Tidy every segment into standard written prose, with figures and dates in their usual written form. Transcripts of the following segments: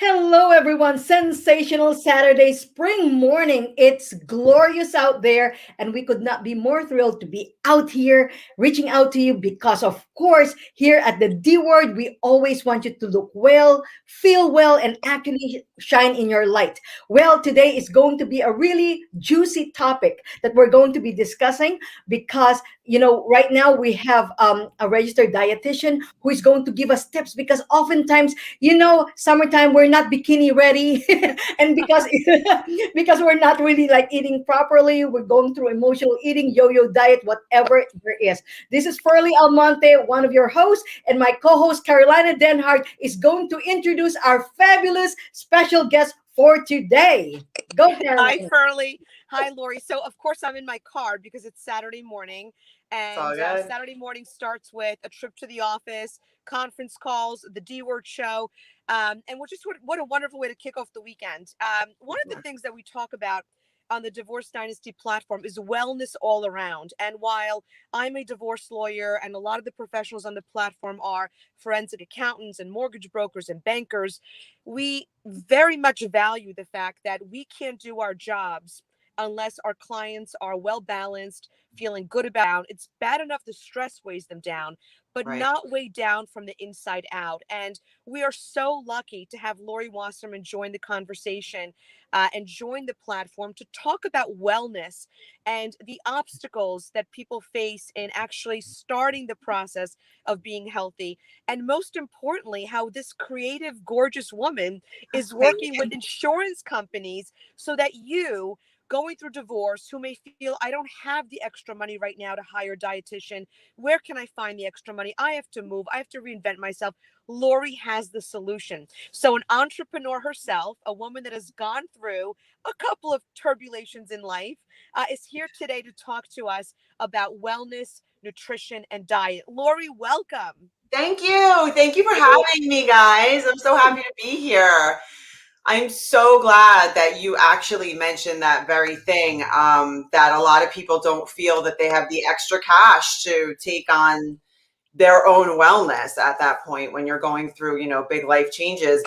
Hello, everyone. Sensational Saturday spring morning. It's glorious out there, and we could not be more thrilled to be out here reaching out to you because, of course, here at the D Word, we always want you to look well, feel well, and actually shine in your light. Well, today is going to be a really juicy topic that we're going to be discussing because, right now we have a registered dietitian who is going to give us tips because oftentimes summertime we're not bikini ready and because because we're not really like eating properly, we're going through emotional eating, yo-yo diet, whatever there is. This is Furley Almonte, one of your hosts, and my co-host Carolina Denhart is going to introduce our fabulous special guest for today. Go, Hi, Carolina. Furley. Hi, Lori. So, of course, I'm in my car because it's Saturday morning, It's all and good. Saturday morning starts with a trip to the office, conference calls, the D Word show, and we're just what a wonderful way to kick off the weekend. One of the things that we talk about on the Divorce Dynasty platform is wellness all around. And while I'm a divorce lawyer, and a lot of the professionals on the platform are forensic accountants and mortgage brokers and bankers, we very much value the fact that we can't do our jobs unless our clients are well balanced, feeling good about. It's bad enough the stress weighs them down, but Right. not weighed down from the inside out. And we are so lucky to have Laurie Wasserman join the conversation and join the platform to talk about wellness and the obstacles that people face in actually starting the process of being healthy. And most importantly, how this creative, gorgeous woman is Thank working with you. insurance companies so that you, going through divorce, who may feel, I don't have the extra money right now to hire a dietitian. Where can I find the extra money? I have to move. I have to reinvent myself. Lori has the solution. So, an entrepreneur herself, a woman that has gone through a couple of turbulations in life, is here today to talk to us about wellness, nutrition, and diet. Lori, welcome. Thank you. Thank you for having me, guys. I'm so happy to be here. I'm so glad that you actually mentioned that very thing, that a lot of people don't feel that they have the extra cash to take on their own wellness at that point when you're going through, big life changes.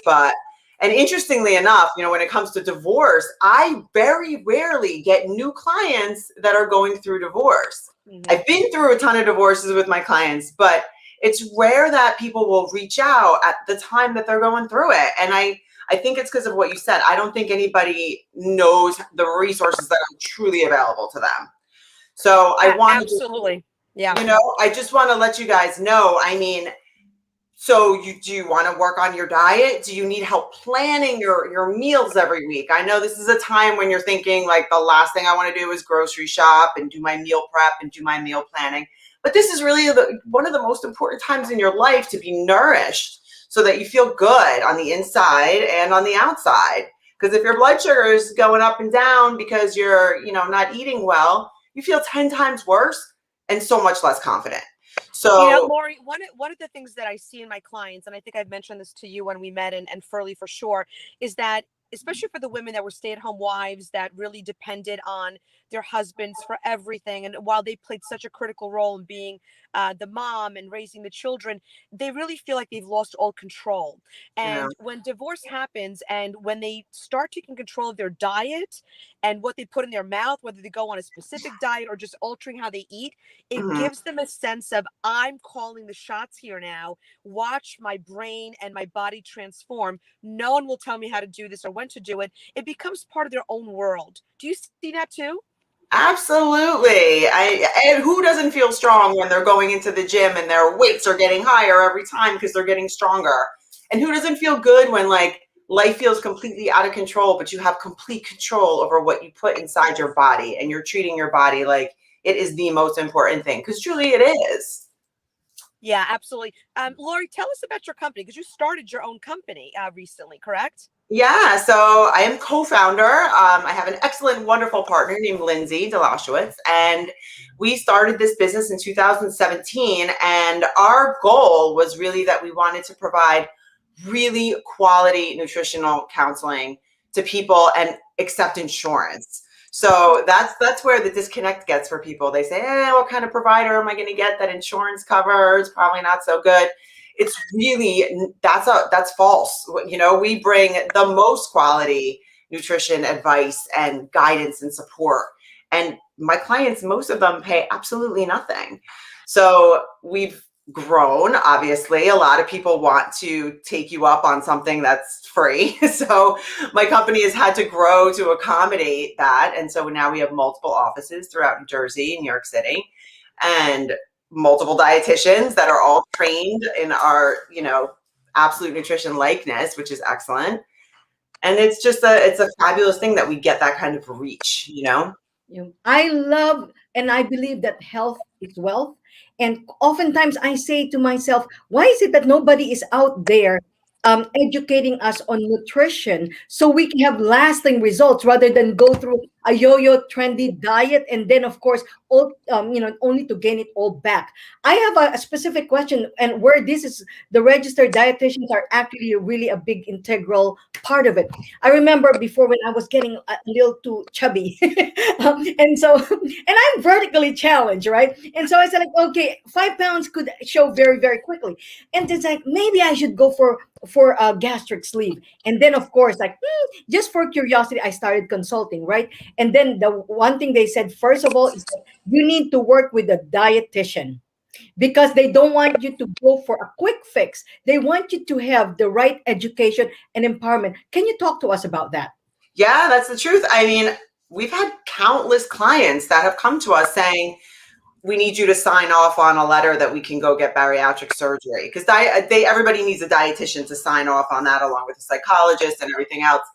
And interestingly enough, when it comes to divorce, I very rarely get new clients that are going through divorce. Mhm. I've been through a ton of divorces with my clients, but it's rare that people will reach out at the time that they're going through it. And I think it's because of what you said. I don't think anybody knows the resources that are truly available to them. So Absolutely. Yeah. I just want to let you guys know. I mean, so do you want to work on your diet? Do you need help planning your meals every week? I know this is a time when you're thinking like the last thing I want to do is grocery shop and do my meal prep and do my meal planning. But this is really one of the most important times in your life to be nourished so that you feel good on the inside and on the outside. Because if your blood sugar is going up and down because you're, not eating well, you feel 10 times worse and so much less confident. So, Lori, one of the things that I see in my clients, and I think I've mentioned this to you when we met, and Furley for sure, is that especially for the women that were stay-at-home wives that really depended on their husbands for everything, and while they played such a critical role in being the mom and raising the children, they really feel like they've lost all control. yeah. And when divorce happens, and when they start taking control of their diet and what they put in their mouth, whether they go on a specific diet or just altering how they eat, it Mhm. gives them a sense of, I'm calling the shots here now. Watch my brain and my body transform. No one will tell me how to do this or when to do it. It becomes part of their own world. Do you see that too? Absolutely. And who doesn't feel strong when they're going into the gym and their weights are getting higher every time because they're getting stronger? And who doesn't feel good when like life feels completely out of control, but you have complete control over what you put inside your body and you're treating your body like it is the most important thing? Because truly it is. Yeah, absolutely. Lori, tell us about your company because you started your own company recently, correct? Yeah, so I am co-founder. I have an excellent, wonderful partner named Lindsay Delashowitz, and we started this business in 2017. And our goal was really that we wanted to provide really quality nutritional counseling to people and accept insurance. So that's where the disconnect gets for people. They say, what kind of provider am I going to get that insurance covers? Probably not so good. it's really, that's false. You know, we bring the most quality nutrition advice and guidance and support. And my clients, most of them pay absolutely nothing. So we've grown. Obviously, a lot of people want to take you up on something that's free. So my company has had to grow to accommodate that. And so now we have multiple offices throughout New Jersey and New York City, and multiple dietitians that are all trained in our, you know, absolute nutrition likeness, which is excellent. And it's just it's a fabulous thing that we get that kind of reach, you know? I love and I believe that health is wealth. And oftentimes I say to myself, why is it that nobody is out there educating us on nutrition so we can have lasting results rather than go through a yo-yo trendy diet and then of course all only to gain it all back. I have a specific question, and where this is the registered dietitians are actually really a big integral part of it. I remember before when I was getting a little too chubby, and so and I'm vertically challenged, right? And so I said, like, okay, 5 pounds could show very, very quickly, and it's like maybe I should go for a gastric sleeve. And then of course, like just for curiosity, I started consulting, right? And then the one thing they said first of all is that you need to work with a dietitian because they don't want you to go for a quick fix. They want you to have the right education and empowerment. Can you talk to us about that? Yeah, that's the truth. I mean, we've had countless clients that have come to us saying, we need you to sign off on a letter that we can go get bariatric surgery, because everybody needs a dietitian to sign off on that along with a psychologist and everything else.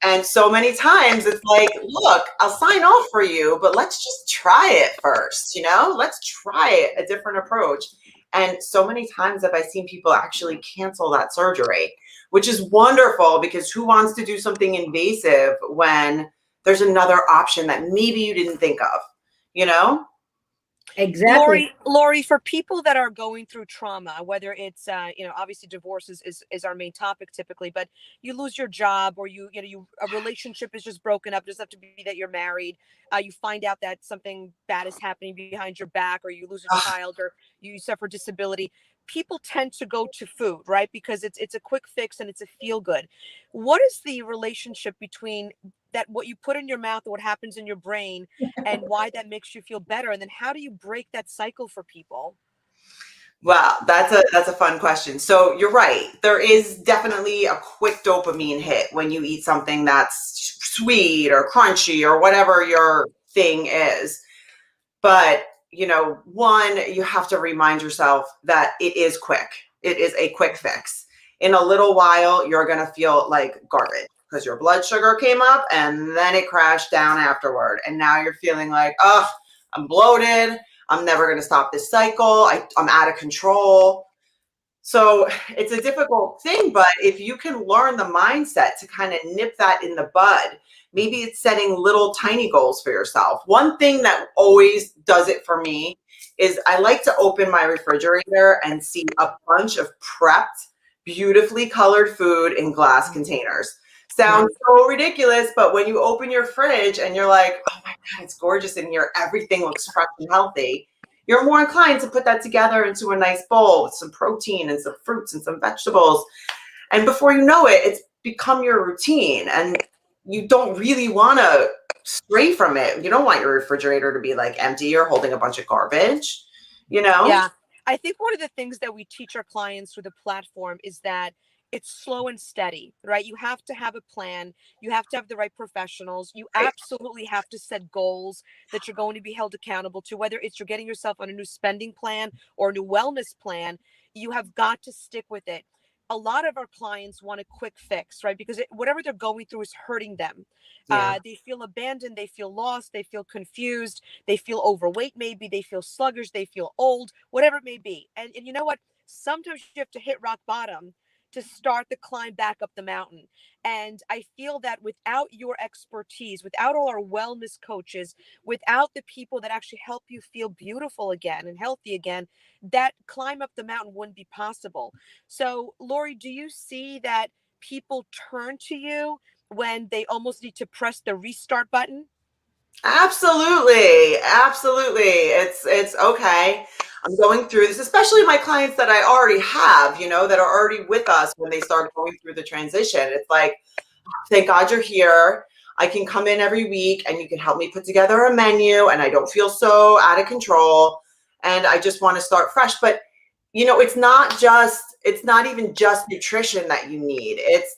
And so many times it's like, look, I'll sign off for you, but let's just try it first, you know? Let's try a different approach. And so many times have I seen people actually cancel that surgery, which is wonderful, because who wants to do something invasive when there's another option that maybe you didn't think of, you know? Exactly. Laurie, for people that are going through trauma, whether it's, obviously divorce is our main topic typically, but you lose your job, or a relationship is just broken up. It doesn't have to be that you're married. You find out that something bad is happening behind your back, or you lose a child, or you suffer disability. People tend to go to food, right? Because it's a quick fix and it's a feel good. What is the relationship between that, what you put in your mouth, what happens in your brain, and why that makes you feel better? And then how do you break that cycle for people? Wow, that's a fun question. So you're right. There is definitely a quick dopamine hit when you eat something that's sweet or crunchy or whatever your thing is. But, you know, one, you have to remind yourself that it is quick. It is a quick fix. In a little while, you're going to feel like garbage because your blood sugar came up and then it crashed down afterward. And now you're feeling like, oh, I'm bloated. I'm never going to stop this cycle. I'm out of control. So it's a difficult thing, but if you can learn the mindset to kind of nip that in the bud, maybe it's setting little tiny goals for yourself. One thing that always does it for me is I like to open my refrigerator and see a bunch of prepped, beautifully colored food in glass containers. Sounds so ridiculous, but when you open your fridge and you're like, oh my God, it's gorgeous in here, everything looks fresh and healthy, you're more inclined to put that together into a nice bowl with some protein and some fruits and some vegetables. And before you know it, it's become your routine, and you don't really want to stray from it. You don't want your refrigerator to be like empty or holding a bunch of garbage, you know? Yeah. I think one of the things that we teach our clients through the platform is that it's slow and steady, right? You have to have a plan. You have to have the right professionals. You Right. absolutely have to set goals that you're going to be held accountable to, whether it's you're getting yourself on a new spending plan or a new wellness plan. You have got to stick with it. A lot of our clients want a quick fix, right? Because whatever they're going through is hurting them. Yeah. They feel abandoned. They feel lost. They feel confused. They feel overweight, maybe. They feel sluggish. They feel old, whatever it may be. And you know what? Sometimes you have to hit rock bottom to start the climb back up the mountain. And I feel that without your expertise, without all our wellness coaches, without the people that actually help you feel beautiful again and healthy again, that climb up the mountain wouldn't be possible. So, Laurie, do you see that people turn to you when they almost need to press the restart button? Absolutely. Absolutely. It's okay. I'm going through this, especially my clients that I already have, that are already with us when they start going through the transition. It's like, thank God you're here. I can come in every week and you can help me put together a menu and I don't feel so out of control. And I just want to start fresh. But it's not even just nutrition that you need. It's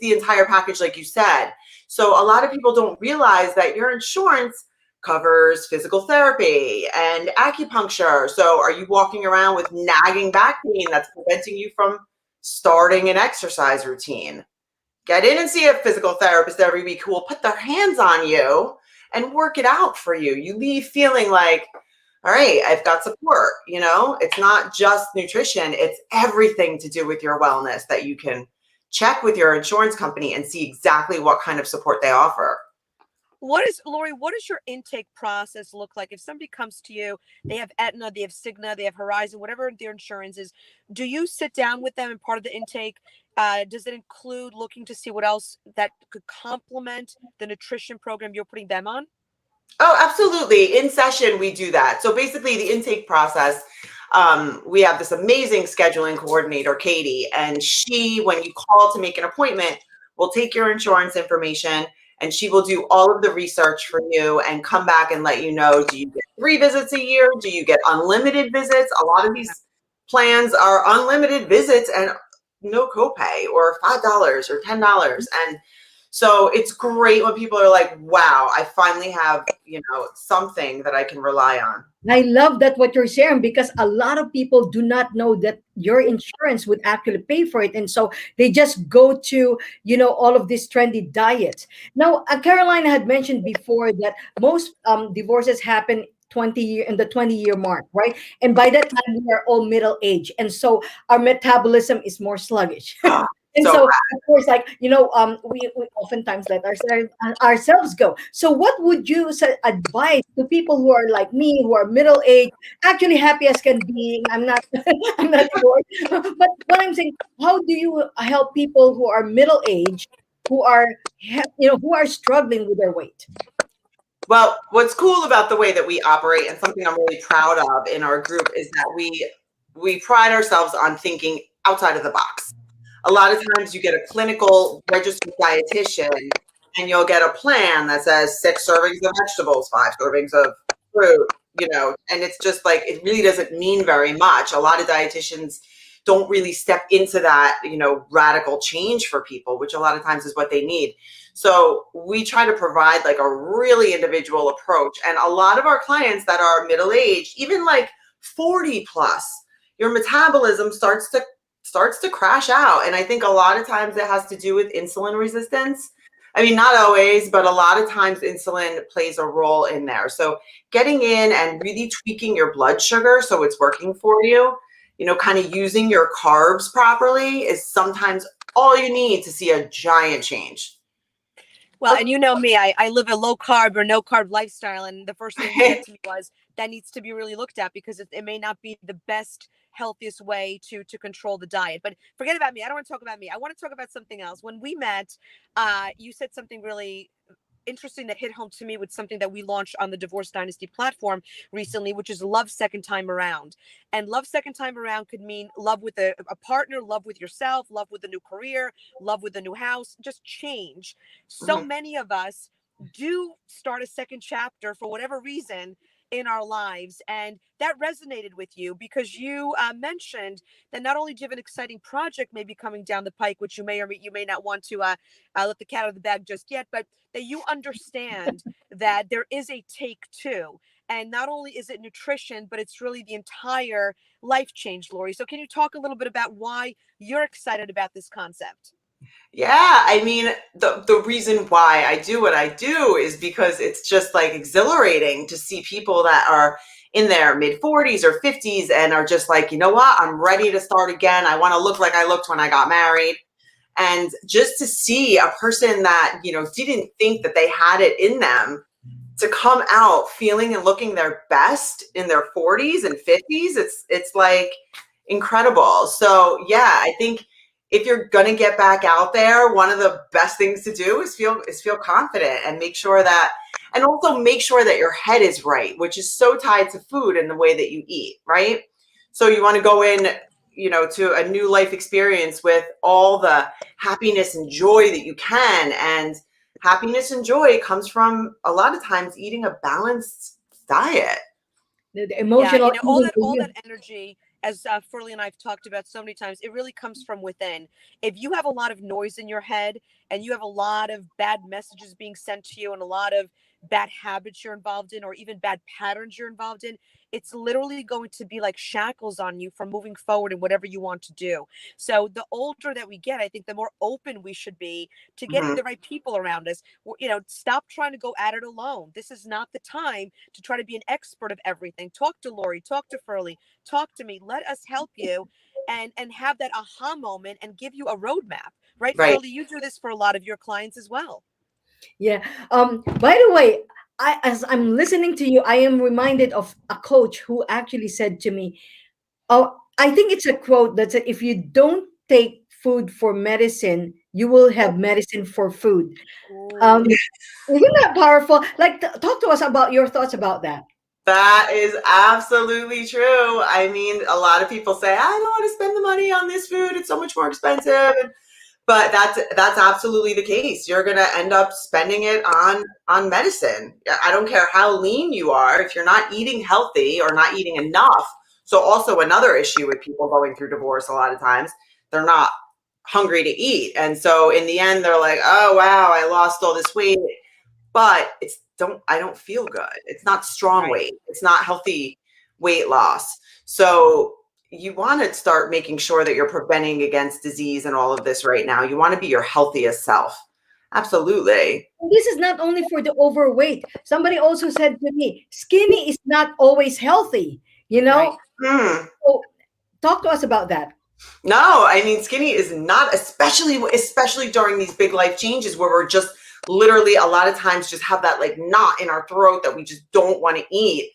the entire package, like you said. So a lot of people don't realize that your insurance covers physical therapy and acupuncture. So are you walking around with nagging back pain that's preventing you from starting an exercise routine? Get in and see a physical therapist every week who will put their hands on you and work it out for you. You leave feeling like, all right, I've got support. It's not just nutrition, it's everything to do with your wellness that you can check with your insurance company and see exactly what kind of support they offer. Laurie, what does your intake process look like? If somebody comes to you, they have Aetna, they have Cigna, they have Horizon, whatever their insurance is, do you sit down with them and part of the intake? Does it include looking to see what else that could complement the nutrition program you're putting them on? Oh, absolutely. In session, we do that. So basically, the intake process, we have this amazing scheduling coordinator, Katie, and when you call to make an appointment, will take your insurance information and she will do all of the research for you and come back and let you know, do you get 3 visits a year? Do you get unlimited visits? A lot of these plans are unlimited visits and no copay, or $5 or $10. And so it's great when people are like, wow, I finally have, something that I can rely on. I love that what you're sharing, because a lot of people do not know that your insurance would actually pay for it. And so they just go to, all of these trendy diets. Now, Caroline had mentioned before that most divorces happen 20-year mark, right? And by that time we are all middle age. And so our metabolism is more sluggish. Oh, And so so, of course, like, we oftentimes let ourselves go. So, what would you advise to people who are like me, who are middle aged, actually happy as can be? I'm not, I'm not divorced. But what I'm saying, how do you help people who are middle aged, who are, who are struggling with their weight? Well, what's cool about the way that we operate, and something I'm really proud of in our group, is that we pride ourselves on thinking outside of the box. A lot of times you get a clinical registered dietitian and you'll get a plan that says 6 servings of vegetables, 5 servings of fruit, and it's just like, it really doesn't mean very much. A lot of dietitians don't really step into that, radical change for people, which a lot of times is what they need. So we try to provide like a really individual approach. And a lot of our clients that are middle-aged, even like 40 plus, your metabolism starts to crash out. And I think a lot of times it has to do with insulin resistance. I mean, not always, but a lot of times insulin plays a role in there. So getting in and really tweaking your blood sugar so it's working for you, kind of using your carbs properly is sometimes all you need to see a giant change. Well, and you know me, I live a low carb or no carb lifestyle. And the first thing you said to me was that needs to be really looked at, because it may not be the best, healthiest way to control the diet. But forget about me. I don't want to talk about me. I want to talk about something else. When we met, you said something really interesting that hit home to me with something that we launched on the Divorce Dynasty platform recently, which is love second time around. And love second time around could mean love with a partner, love with yourself, love with a new career, love with a new house, just change. So many of us do start a second chapter for whatever reason in our lives. And that resonated with you because you mentioned that not only do you have an exciting project maybe coming down the pike, which you may or you may not want to let the cat out of the bag just yet, but that you understand that there is a take two. And not only is it nutrition, but it's really the entire life change, Laurie. So can you talk a little bit about why you're excited about this concept? Yeah, I mean, the reason why I do what I do is because it's just like exhilarating to see people that are in their mid 40s or 50s and are just like, you know what, I'm ready to start again. I want to look like I looked when I got married. And just to see a person that, didn't think that they had it in them to come out feeling and looking their best in their 40s and 50s, it's like incredible. So yeah, I think if you're going to get back out there, one of the best things to do is feel confident and make sure that, And also make sure that your head is right, which is so tied to food and the way that you eat, right? So you want to go in, to a new life experience with all the happiness and joy that you can. And happiness and joy comes from a lot of times eating a balanced diet. The Yeah, emotional all eating that for all you. that energy, as Furley and I've talked about so many times, it really comes from within. If you have a lot of noise in your head and you have a lot of bad messages being sent to you and a lot of bad habits you're involved in or even bad patterns you're involved in, it's literally going to be like shackles on you from moving forward in whatever you want to do. So the older that we get, I think the more open we should be to getting Mhm. the right people around us. Stop trying to go at it alone. This is not the time to try to be an expert of everything. Talk to Laurie, talk to Furley, talk to me. Let us help you and have that aha moment and give you a roadmap. Right, Right. Furley, you do this for a lot of your clients as well. Yeah. By the way, as I'm listening to you, I am reminded of a coach who actually said to me, "Oh, I think it's a quote that said, if you don't take food for medicine, you will have medicine for food." Um, Ooh. isn't that powerful? Like, talk to us about your thoughts about that. That is absolutely true. I mean, a lot of people say, I don't want to spend the money on this food. It's so much more expensive. But that's absolutely the case. You're going to end up spending it on medicine. I don't care how lean you are. If you're not eating healthy or not eating enough. So also another issue with people going through divorce, a lot of times, they're not hungry to eat. And so in the end, they're like, oh, wow, I lost all this weight. But I don't feel good. It's not strong Right. weight. It's not healthy weight loss. So you want to start making sure that you're preventing against disease and all of this right now. You want to be your healthiest self. Absolutely. This is not only for the overweight. Somebody also said to me, skinny is not always healthy, you Right. know? Hmm. So talk to us about that. No, I mean, skinny is not, especially during these big life changes where we're just literally a lot of times just have that like knot in our throat that we just don't want to eat.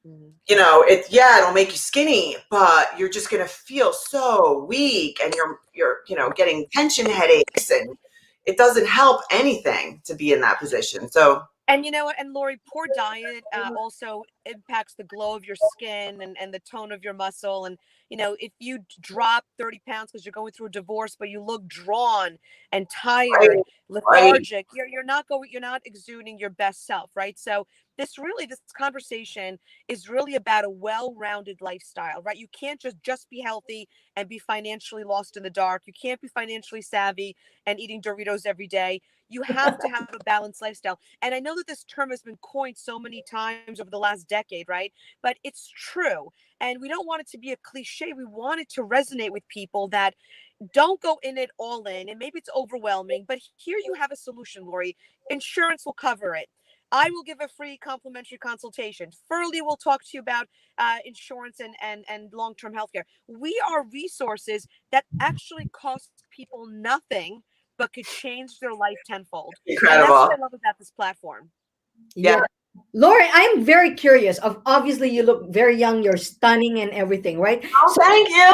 Mhm. It'll make you skinny, but you're just gonna feel so weak, and you're getting tension headaches, and it doesn't help anything to be in that position. So And you know what? And Lori, poor diet also impacts the glow of your skin and the tone of your muscle. And, if you drop 30 pounds because you're going through a divorce, but you look drawn and right, tired, right, lethargic, you're not exuding your best self, right? So this conversation is really about a well-rounded lifestyle, right? You can't just be healthy and be financially lost in the dark. You can't be financially savvy and eating Doritos every day. You have to have a balanced lifestyle. And I know that this term has been coined so many times over the last decade, right? But it's true. And we don't want it to be a cliche. We want it to resonate with people that don't go in it all in. And maybe it's overwhelming, but here you have a solution, Lori. Insurance will cover it. I will give a free complimentary consultation. Furley will talk to you about insurance and long-term healthcare. We are resources that actually cost people nothing but could change their life tenfold. And that's what incredible. I love about this platform. Yeah. Yeah. Lauren, I'm very curious. Of obviously you look very young, you're stunning and everything, right? Oh, So thank you.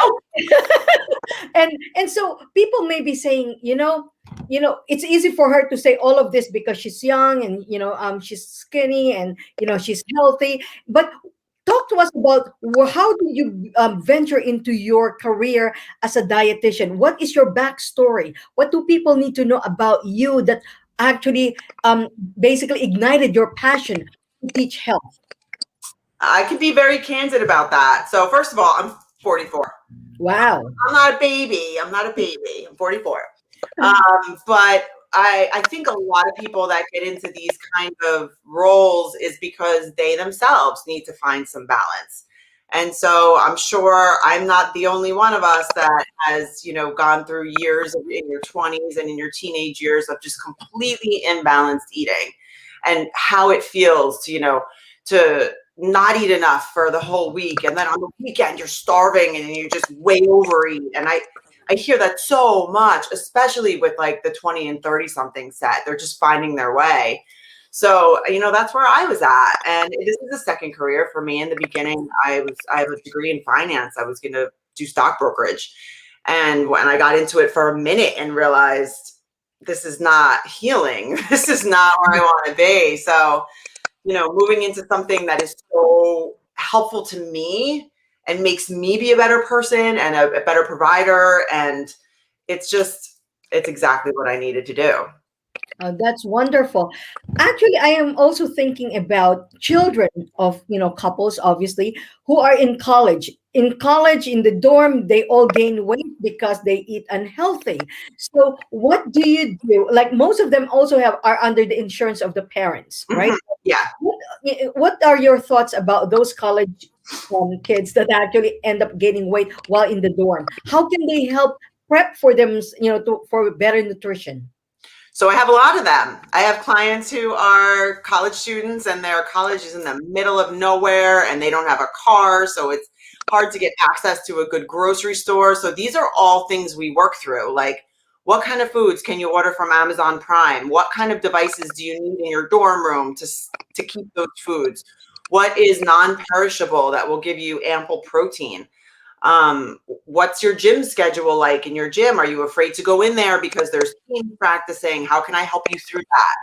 and so people may be saying, it's easy for her to say all of this because she's young and she's skinny and she's healthy. But talk to us about how did you venture into your career as a dietitian? What is your backstory? What do people need to know about you that actually basically ignited your passion to teach health? I can be very candid about that. So first of all, I'm 44. Wow. I'm not a baby. I'm not a baby. I'm 44. But I think a lot of people that get into these kind of roles is because they themselves need to find some balance. And so I'm sure I'm not the only one of us that has, gone through years in your 20s and in your teenage years of just completely imbalanced eating and how it feels to not eat enough for the whole week. And then on the weekend, you're starving and you just way overeat. And I hear that so much, especially with like the 20 and 30 something set. They're just finding their way. So, that's where I was at. And this is a second career for me. In the beginning, I have a degree in finance. I was going to do stock brokerage. And when I got into it for a minute and realized this is not healing, this is not where I want to be. So moving into something that is so helpful to me and makes me be a better person and a better provider. And it's exactly what I needed to do. That's wonderful. Actually, I am also thinking about children of, couples, obviously, who are in college. In college, in the dorm, they all gain weight because they eat unhealthy. So, what do you do? Like most of them also are under the insurance of the parents, right? Mhm. Yeah. What are your thoughts about those college kids that actually end up gaining weight while in the dorm? How can they help prep for them, for better nutrition? So I have a lot of them. I have clients who are college students and their college is in the middle of nowhere and they don't have a car. So it's hard to get access to a good grocery store. So these are all things we work through. Like, what kind of foods can you order from Amazon Prime? What kind of devices do you need in your dorm room to keep those foods? What is non-perishable that will give you ample protein? What's your gym schedule like in your gym? Are you afraid to go in there because there's teams practicing? How can I help you through that?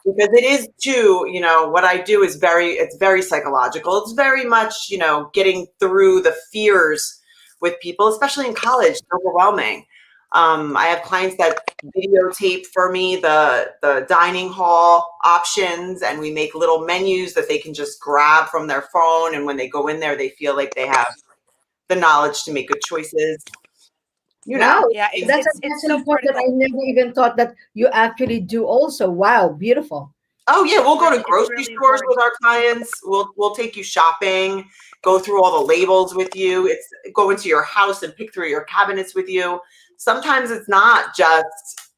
Because it is too, what I do is it's very psychological. It's very much, getting through the fears with people, especially in college. It's overwhelming. I have clients that videotape for me the dining hall options, and we make little menus that they can just grab from their phone. And when they go in there, they feel like they have the knowledge to make good choices. Wow, Yeah, that's it's an so important that I critical. never even thought that you actually do also. Wow, beautiful. Oh yeah, we'll go to It's grocery really stores important. with our clients. We'll take you shopping, go through all the labels with you. It's go into your house and pick through your cabinets with you. Sometimes it's not just,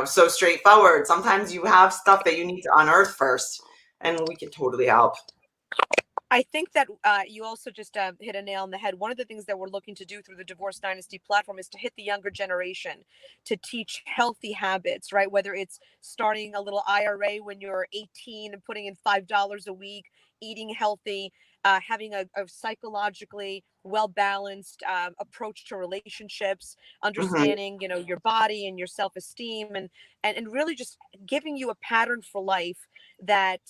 so straightforward. Sometimes you have stuff that you need to unearth first, and we can totally help. I think that you also just hit a nail on the head. One of the things that we're looking to do through the Divorce Dynasty platform is to hit the younger generation, to teach healthy habits, right? Whether it's starting a little IRA when you're 18 and putting in $5 a week, eating healthy, having a psychologically well balanced approach to relationships, Mhm. understanding, your body and your self esteem, and really just giving you a pattern for life that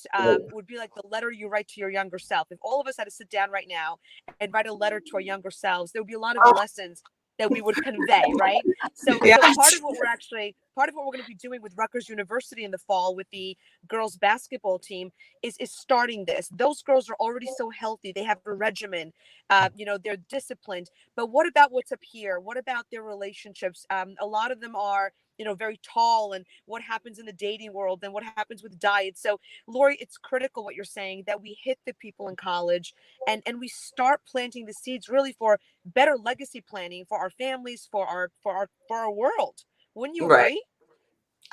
would be like the letter you write to your younger self. If all of us had to sit down right now and write a letter to our younger selves, there would be a lot of Oh, lessons that we would convey, right? So yes. part of what we're going to be doing with Rutgers University in the fall with the girls basketball team is starting this. Those girls are already so healthy. They have a regimen. They're disciplined. But what about what's up here? What about their relationships? A lot of them are very tall, and what happens in the dating world and what happens with diet. So Laurie, it's critical what you're saying, that we hit the people in college and we start planting the seeds really for better legacy planning for our families, for our world. Wouldn't you Right. agree?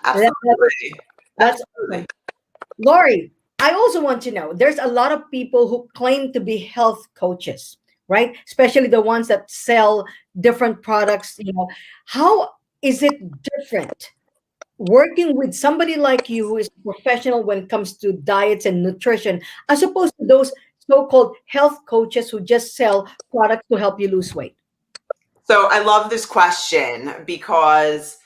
That, that- Absolutely. that's Absolutely. awesome. Lori, I also want to know there's a lot of people who claim to be health coaches, right? Especially the ones that sell different products. How is it different working with somebody like you who is a professional when it comes to diets and nutrition, as opposed to those so-called health coaches who just sell products to help you lose weight? So I love this question because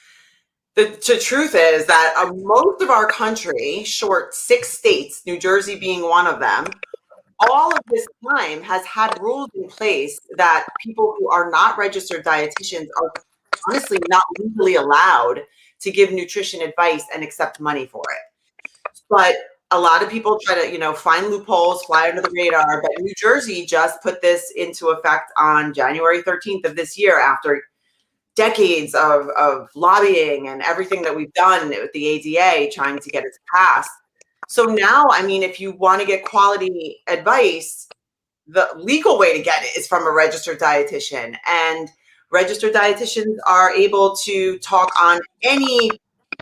the truth is that most of our country, short 6 states, New Jersey being one of them, all of this time has had rules in place that people who are not registered dietitians are honestly not legally allowed to give nutrition advice and accept money for it. But a lot of people try to, find loopholes, fly under the radar. But New Jersey just put this into effect on January 13th of this year after decades of lobbying and everything that we've done with the ADA trying to get it passed. So now, I mean, if you want to get quality advice, the legal way to get it is from a registered dietitian. And registered dietitians are able to talk on any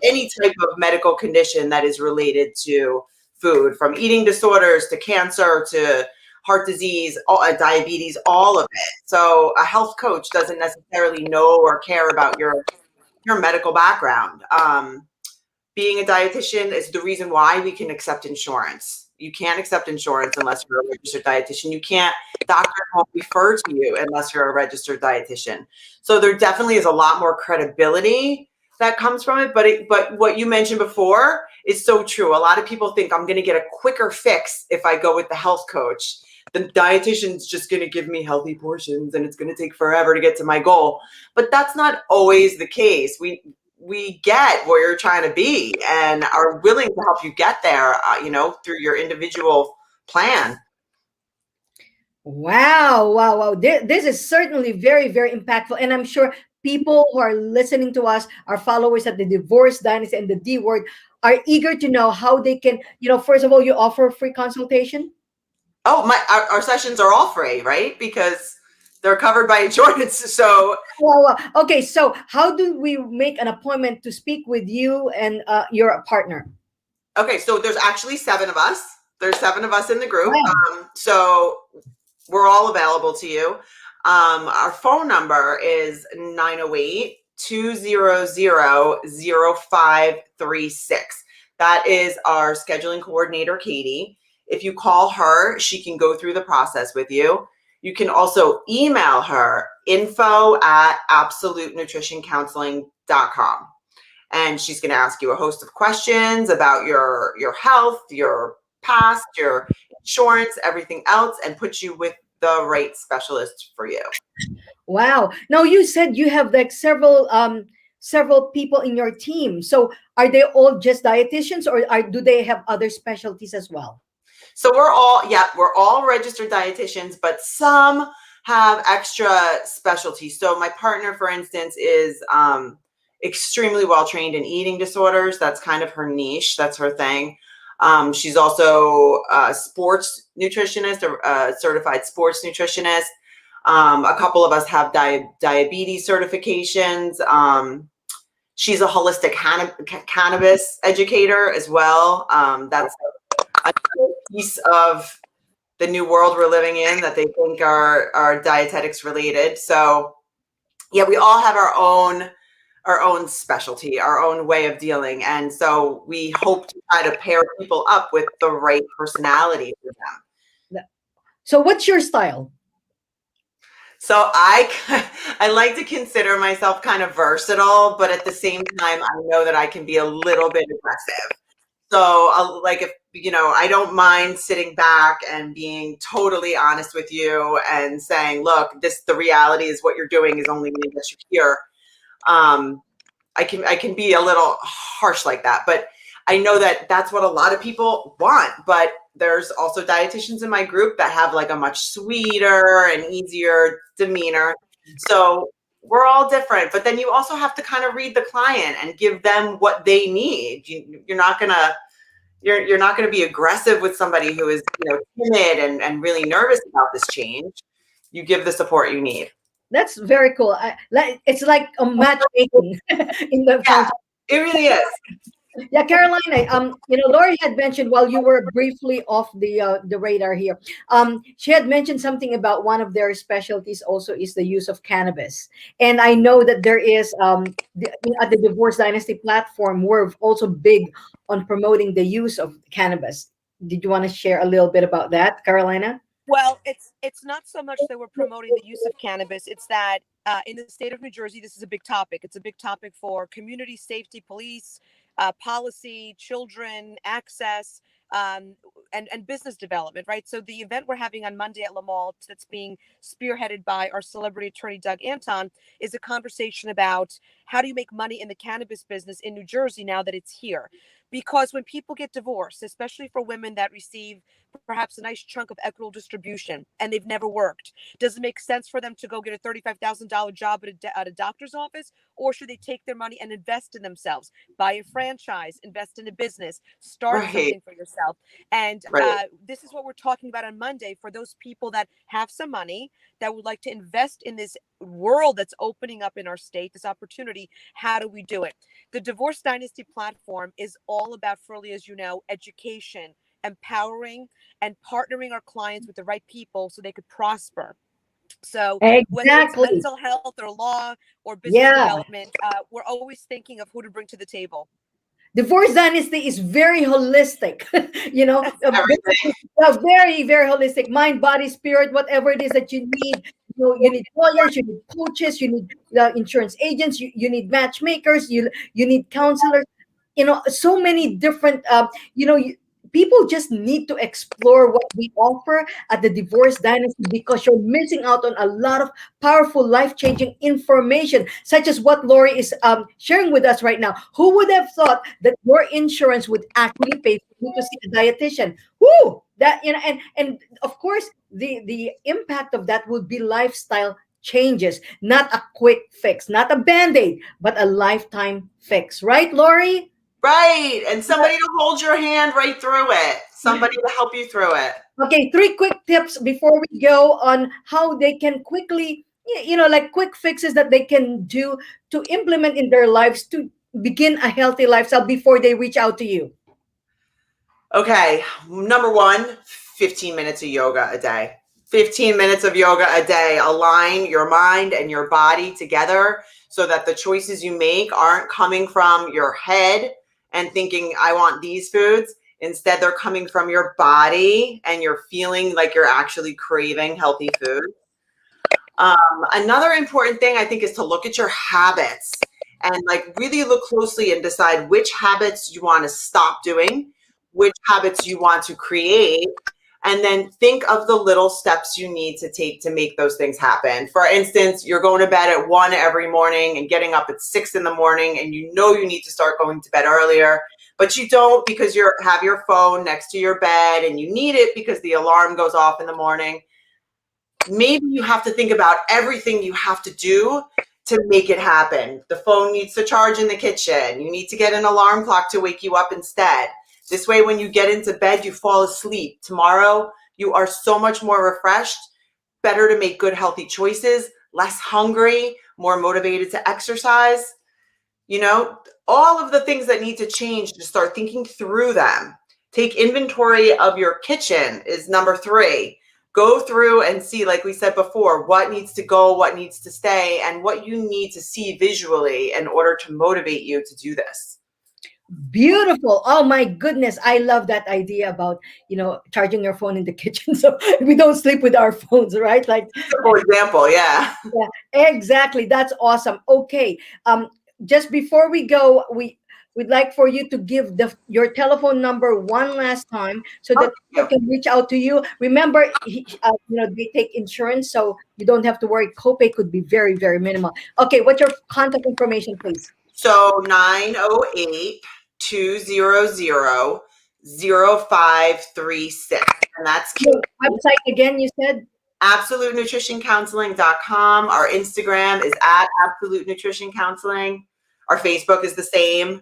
type of medical condition that is related to food, from eating disorders to cancer to heart disease, diabetes, all of it. So a health coach doesn't necessarily know or care about your medical background. Being a dietitian is the reason why we can accept insurance. You can't accept insurance unless you're a registered dietitian. You can't, doctors won't refer to you unless you're a registered dietitian. So there definitely is a lot more credibility that comes from it. But what you mentioned before is so true. A lot of people think I'm going to get a quicker fix if I go with the health coach. The dietitian's just going to give me healthy portions and it's going to take forever to get to my goal. But that's not always the case. We get where you're trying to be and are willing to help you get there, through your individual plan. Wow, wow, wow. This is certainly very, very impactful. And I'm sure people who are listening to us, our followers at the Divorce Dynasty and the D Word, are eager to know how they can, first of all, you offer free consultation? Oh, our sessions are all free, right? Because they're covered by insurance. So, Wow, wow. Okay, so how do we make an appointment to speak with you and your partner? okay, so there's actually 7 of us. There's 7 of us in the group. Wow. So we're all available to you. Our phone number is 908-200-0536. That is our scheduling coordinator, Katie. If you call her, she can go through the process with you. You can also email her, info@absolutenutritioncounseling.com. And she's going to ask you a host of questions about your health, your past, your insurance, everything else, and put you with the right specialist for you. Wow. Now you said you have like several people in your team. So are they all just dietitians or do they have other specialties as well? So we're all registered dietitians, but some have extra specialties. So my partner, for instance, is extremely well trained in eating disorders. That's kind of her niche. That's her thing. She's also a sports nutritionist, or a certified sports nutritionist. A couple of us have diabetes certifications. She's a holistic cannabis educator as well. That's a piece of the new world we're living in that they think are dietetics related. So yeah, we all have our own specialty, our own way of dealing. And so we hope to try to pair people up with the right personality for them. So what's your style? So I like to consider myself kind of versatile, but at the same time, I know that I can be a little bit aggressive. So like if, I don't mind sitting back and being totally honest with you and saying, look, the reality is what you're doing is only going to get you here. I can be a little harsh like that, but I know that that's what a lot of people want. But there's also dietitians in my group that have like a much sweeter and easier demeanor. So we're all different, but then you also have to kind of read the client and give them what they need. You're not gonna be aggressive with somebody who is timid and really nervous about this change. You give the support you need. That's very cool. It's like a matchmaking in the Yeah, it really is. Yeah, Carolina. Laurie had mentioned while you were briefly off the radar here. She had mentioned something about one of their specialties also is the use of cannabis, and I know that there is at the Divorce Dynasty platform we're also big on promoting the use of cannabis. Did you want to share a little bit about that, Carolina? Well, it's not so much that we're promoting the use of cannabis. It's that in the state of New Jersey, this is a big topic. It's a big topic for community safety, police, policy, children, access, and business development, right? So the event we're having on Monday at La Mall that's being spearheaded by our celebrity attorney, Doug Anton, is a conversation about how do you make money in the cannabis business in New Jersey now that it's here? Because when people get divorced, especially for women that receive perhaps a nice chunk of equitable distribution and they've never worked, does it make sense for them to go get a $35,000 job at a doctor's office? Or should they take their money and invest in themselves, buy a franchise, invest in a business, start something for yourself? And this is what we're talking about on Monday for those people that have some money that would like to invest in this world that's opening up in our state, this opportunity. How do we do it? The Divorce Dynasty platform is all about, Furley, as you know, education, empowering, and partnering our clients with the right people so they could prosper. So whether it's Exactly. mental health or law or business development, we're always thinking of who to bring to the table. Divorce Dynasty is very holistic, Everything. very, very holistic. Mind, body, spirit, whatever it is that you need, know, you need lawyers, you need coaches, you need insurance agents, you need matchmakers, you need counselors. You know, so many different. You know, people just need to explore what we offer at the Divorce Dynasty, because you're missing out on a lot of powerful, life changing information, such as what Lori is sharing with us right now. Who would have thought that your insurance would actually pay for you to see a dietitian? Woo! That, you know, and of course, the impact of that would be lifestyle changes, not a quick fix, not a band-aid, but a lifetime fix. Right, Lori? Right. And somebody to hold your hand right through it. Somebody to help you through it. Okay, three quick tips before we go on how they can quickly, you know, like quick fixes that they can do to implement in their lives to begin a healthy lifestyle before they reach out to you. Okay. Number one, 15 minutes of yoga a day. 15 minutes of yoga a day. Align your mind and your body together so that the choices you make aren't coming from your head and thinking, I want these foods. Instead, they're coming from your body and you're feeling like you're actually craving healthy food. Another important thing I think is to look at your habits and like really look closely and decide which habits you want to stop doing, which habits you want to create, and then think of the little steps you need to take to make those things happen. For instance, you're going to bed at 1 every morning and getting up at 6 in the morning, and you know you need to start going to bed earlier, but you don't because you have your phone next to your bed and you need it because the alarm goes off in the morning. Maybe you have to think about everything you have to do to make it happen. The phone needs to charge in the kitchen. You need to get an alarm clock to wake you up instead. This way, when you get into bed, you fall asleep. Tomorrow, you are so much more refreshed, better to make good, healthy choices, less hungry, more motivated to exercise. You know, all of the things that need to change, to start thinking through them. Take inventory of your kitchen is number 3. Go through and see, like we said before, what needs to go, what needs to stay, and what you need to see visually in order to motivate you to do this. Beautiful. Oh my goodness. I love that idea about, you know, charging your phone in the kitchen so we don't sleep with our phones, right? Like, Simple example, yeah. yeah, exactly. That's awesome. Okay. Just before we go, we'd like for you to give your telephone number one last time so Oh, that people thank you. can reach out to you. Remember, you know, they take insurance, so you don't have to worry. Copay could be very, very minimal. Okay, what's your contact information, please? So 908-200-0536. And that's Kate. Your website again, you said? AbsoluteNutritionCounseling.com. Our Instagram is at Absolute Nutrition Counseling. Our Facebook is the same.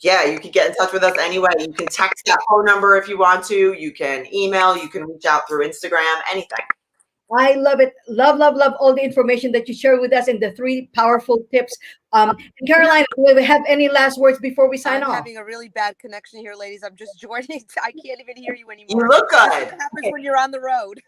Yeah, you can get in touch with us anyway. You can text that phone number if you want to. You can email. You can reach out through Instagram, anything. I love it. Love, love, love all the information that you share with us and the three powerful tips. And Caroline, will we have any last words before we sign I'm off? having a really bad connection here, ladies. I'm just joining. I can't even hear you You anymore. look This is good. what happens when you're on the road.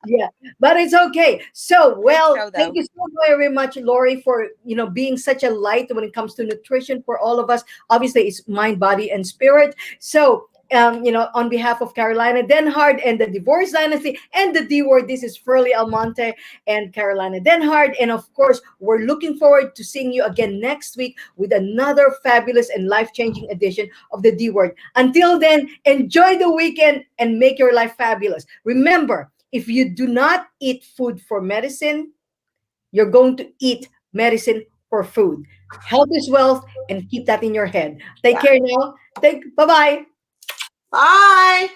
Yeah, but it's okay. So, well, show, thank though. you so very much, Lori, for, you know, being such a light when it comes to nutrition for all of us. Obviously, it's mind, body, and spirit. So, you know, on behalf of Carolina Denhard and the Divorce Dynasty and the D Word, this is Furley Almonte and Carolina Denhard. And of course, we're looking forward to seeing you again next week with another fabulous and life-changing edition of the D Word. Until then, enjoy the weekend and make your life fabulous. Remember, if you do not eat food for medicine, you're going to eat medicine for food. Health is wealth, and keep that in your head. Take Yeah. care now. Bye-bye. Bye.